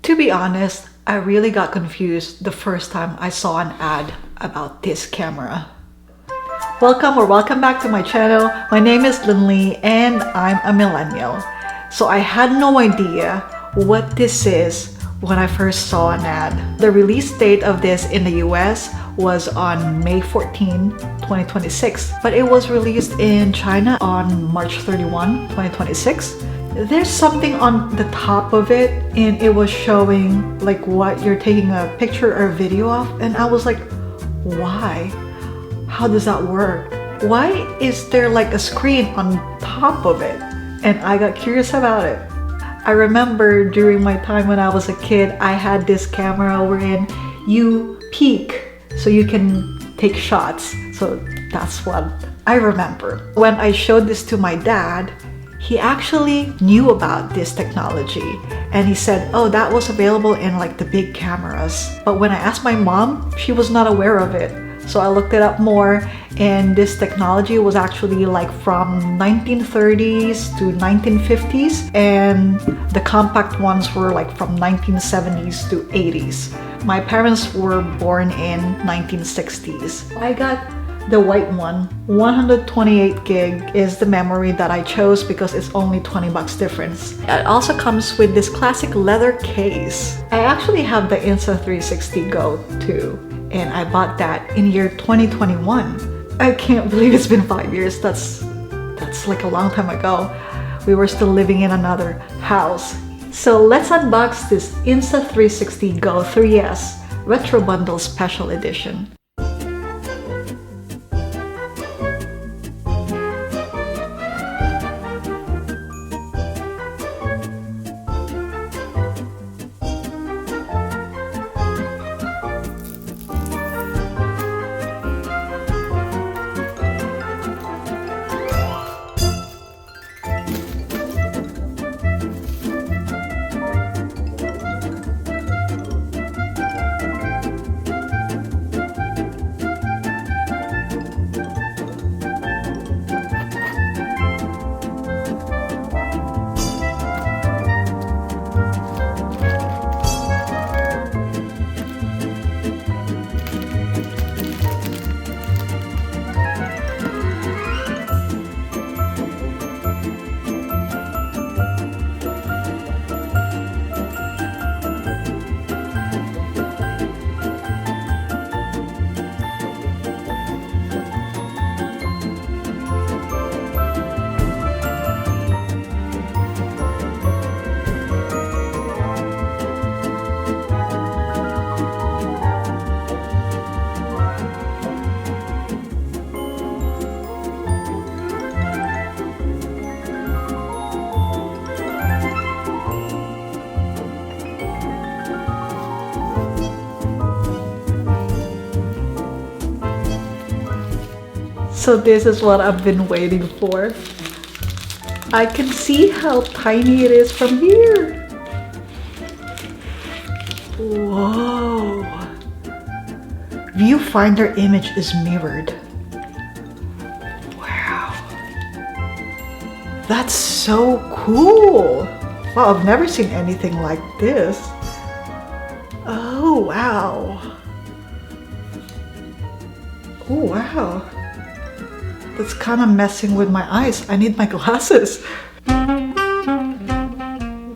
To be honest, I really got confused the first time I saw an ad about this camera. Welcome back to my channel. My name is Linley and I'm a millennial. So I had no idea what this is when I first saw an ad. The release date of this in the US was on May 14, 2026, but it was released in China on March 31, 2026. There's something on the top of it and it was showing like what you're taking a picture or video of, and I was like, why? How does that work? Why is there like a screen on top of it? And I got curious about it. I remember during my time when I was a kid, I had this camera wherein you peek so you can take shots. So that's what I remember. When I showed this to my dad, he actually knew about this technology and he said, oh, that was available in like the big cameras. But when I asked my mom, she was not aware of it. So I looked it up more, and this technology was actually like from 1930s to 1950s, and the compact ones were like from 1970s to 80s. My parents were born in 1960s. I got the white one. 128 gig is the memory that I chose because it's only 20 bucks difference. It also comes with this classic leather case. I actually have the Insta360 GO too, and I bought that in year 2021. I can't believe it's been 5 years. That's like a long time ago. We were still living in another house. So let's unbox this Insta360 GO 3S Retro Bundle Special Edition. So this is what I've been waiting for. I can see how tiny it is from here. Whoa. Viewfinder image is mirrored. Wow. That's so cool. Wow, I've never seen anything like this. Oh, wow. Oh, wow. That's kind of messing with my eyes. I need my glasses.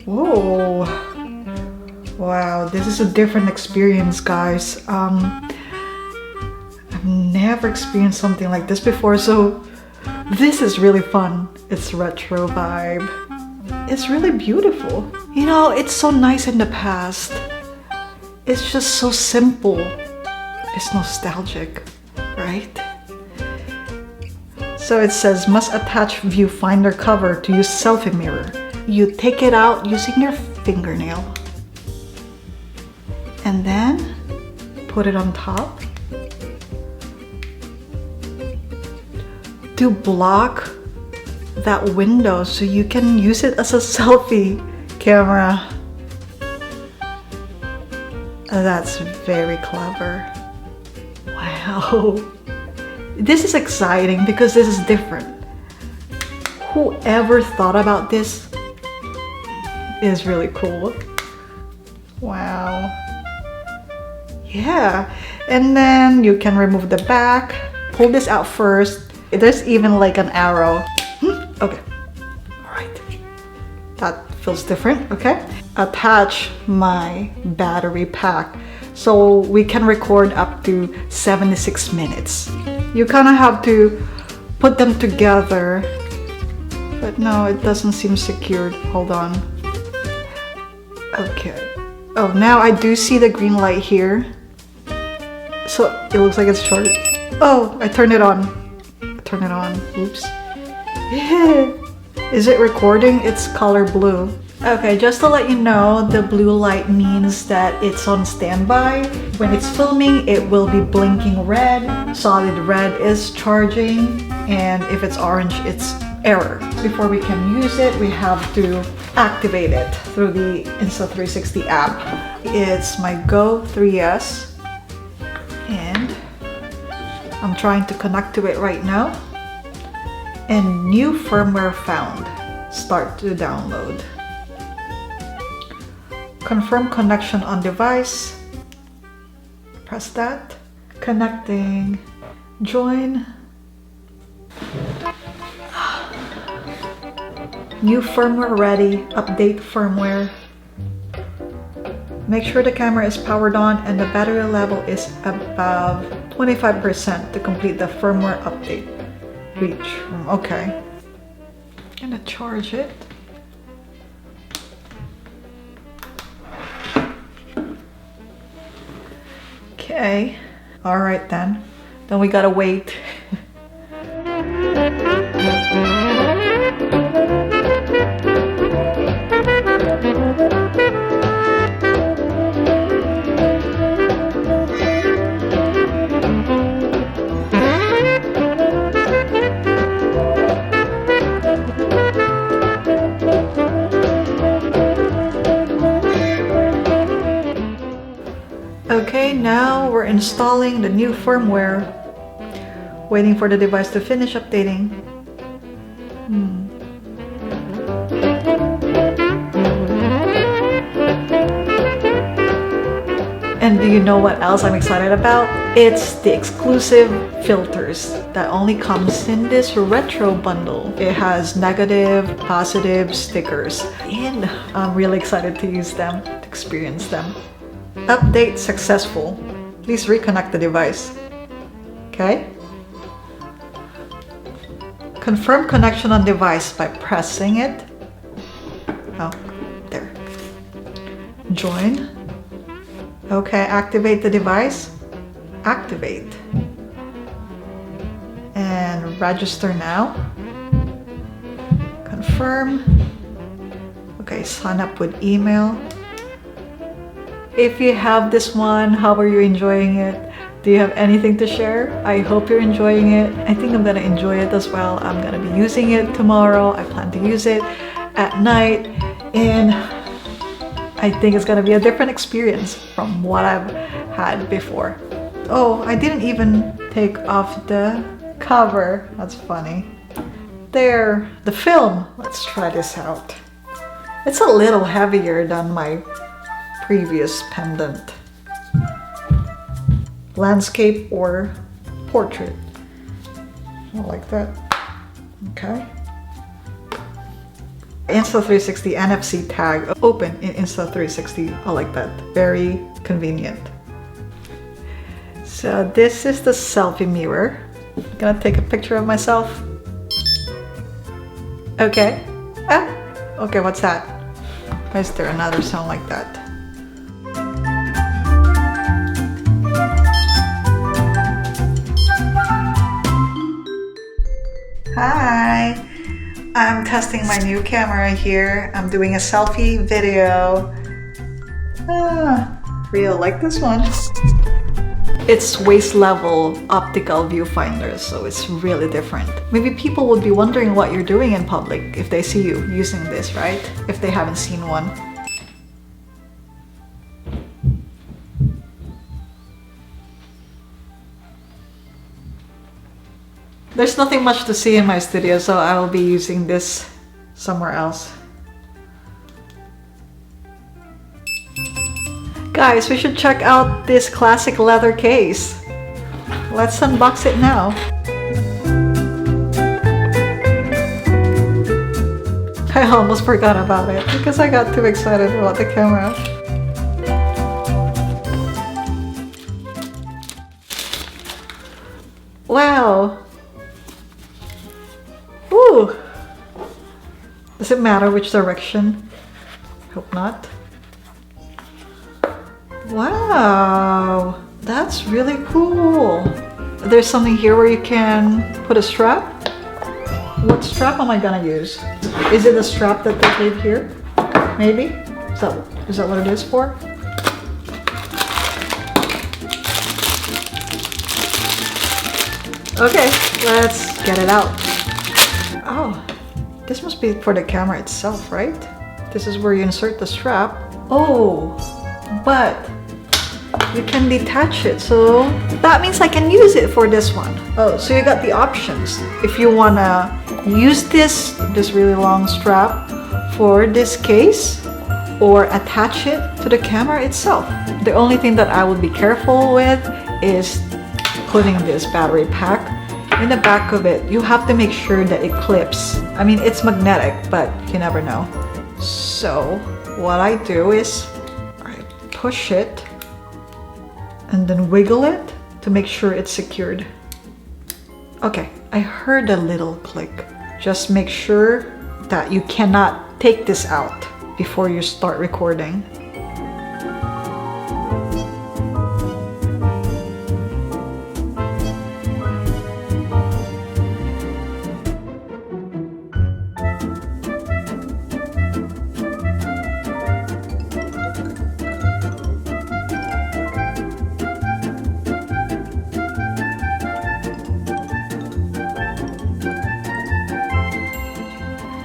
Whoa. Wow, this is a different experience, guys. I've never experienced something like this before, so this is really fun. It's retro vibe. It's really beautiful. You know, it's so nice in the past. It's just so simple. It's nostalgic, right? So it says, must attach viewfinder cover to use selfie mirror. You take it out using your fingernail. And then put it on top to block that window so you can use it as a selfie camera. That's very clever. Wow. This is exciting because this is different. Whoever thought about this is really cool. Wow. Yeah, and then you can remove the back. Pull this out first. There's even like an arrow. Okay, all right. That feels different, okay? Attach my battery pack so we can record up to 76 minutes. You kind of have to put them together, but no, it doesn't seem secured. Hold on. Okay. Oh, now I do see the green light here. So it looks like it's short. Oh, I turned it on. Turn it on. Oops. Is it recording? It's color blue. Okay, just to let you know, the blue light means that it's on standby. When it's filming, it will be blinking red. Solid red is charging, and if it's orange, it's error. Before we can use it, we have to activate it through the Insta360 app. It's my Go 3S, and I'm trying to connect to it right now. And new firmware found. Start to download. Confirm connection on device. Press that. Connecting. Join. New firmware ready. Update firmware. Make sure the camera is powered on and the battery level is above 25% to complete the firmware update. Reach. Okay. I'm gonna charge it. Okay. All right then. Then we gotta wait. Okay, now we're installing the new firmware. Waiting for the device to finish updating. And do you know what else I'm excited about? It's the exclusive filters that only comes in this retro bundle. It has negative, positive stickers, and I'm really excited to use them, to experience them. Update successful. Please reconnect the device. Okay. Confirm connection on device by pressing it. Oh, there. Join. Okay, activate the device. Activate. And register now. Confirm. Okay, sign up with email. If you have this one, how are you enjoying it? Do you have anything to share? I hope you're enjoying it. I think I'm gonna enjoy it as well. I'm gonna be using it tomorrow. I plan to use it at night, and I think it's gonna be a different experience from what I've had before. Oh, I didn't even take off the cover. That's funny. There, the film. Let's try this out. It's a little heavier than my previous pendant. Landscape or portrait. I like that. Okay. Insta360 NFC tag open in Insta360. I like that. Very convenient. So this is the selfie mirror. I'm gonna take a picture of myself. Okay. Ah, okay, what's that? Why is there another sound like that? Hi, I'm testing my new camera here. I'm doing a selfie video. Really like this one. It's waist level optical viewfinder, so it's really different. Maybe people would be wondering what you're doing in public if they see you using this, right? If they haven't seen one. There's nothing much to see in my studio, so I will be using this somewhere else. Guys, we should check out this classic leather case. Let's unbox it now. I almost forgot about it because I got too excited about the camera. Wow! Ooh! Does it matter which direction? Hope not. Wow! That's really cool! There's something here where you can put a strap. What strap am I gonna use? Is it a strap that they gave here? Maybe? Is that what it is for? Okay, let's get it out. Oh, this must be for the camera itself, right? This is where you insert the strap. Oh, but you can detach it, so that means I can use it for this one. Oh, so you got the options. If you wanna use this really long strap for this case or attach it to the camera itself. The only thing that I would be careful with is putting this battery pack in the back of it. You have to make sure that it clips. I mean, it's magnetic, but you never know. So what I do is I push it and then wiggle it to make sure it's secured. Okay, I heard a little click. Just make sure that you cannot take this out before you start recording.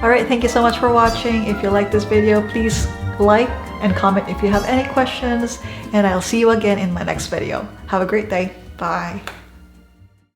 Alright, thank you so much for watching. If you like this video, please like and comment if you have any questions, and I'll see you again in my next video. Have a great day. Bye.